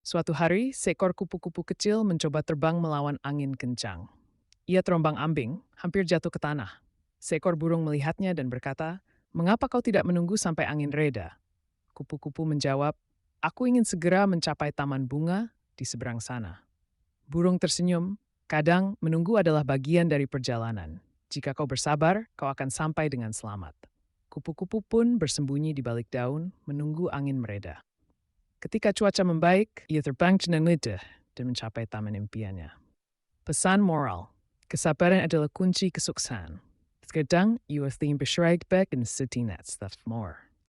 Suatu hari, seekor kupu-kupu kecil mencoba terbang melawan angin kencang. Ia terombang-ambing, hampir jatuh ke tanah. Seekor burung melihatnya dan berkata, "Mengapa kau tidak menunggu sampai angin reda?" Kupu-kupu menjawab, "Aku ingin segera mencapai taman bunga di seberang sana." Burung tersenyum, "Kadang menunggu adalah bagian dari perjalanan. Jika kau bersabar, kau akan sampai dengan selamat." Kupu-kupu pun bersembunyi di balik daun, menunggu angin mereda. Ketika cuaca membaik, ia terbang dengan mudah dan mencapai taman impiannya. Pesan moral, kesabaran adalah kunci kesuksesan. Terkadang, you have to beschrijkbaar in the city net stuff more.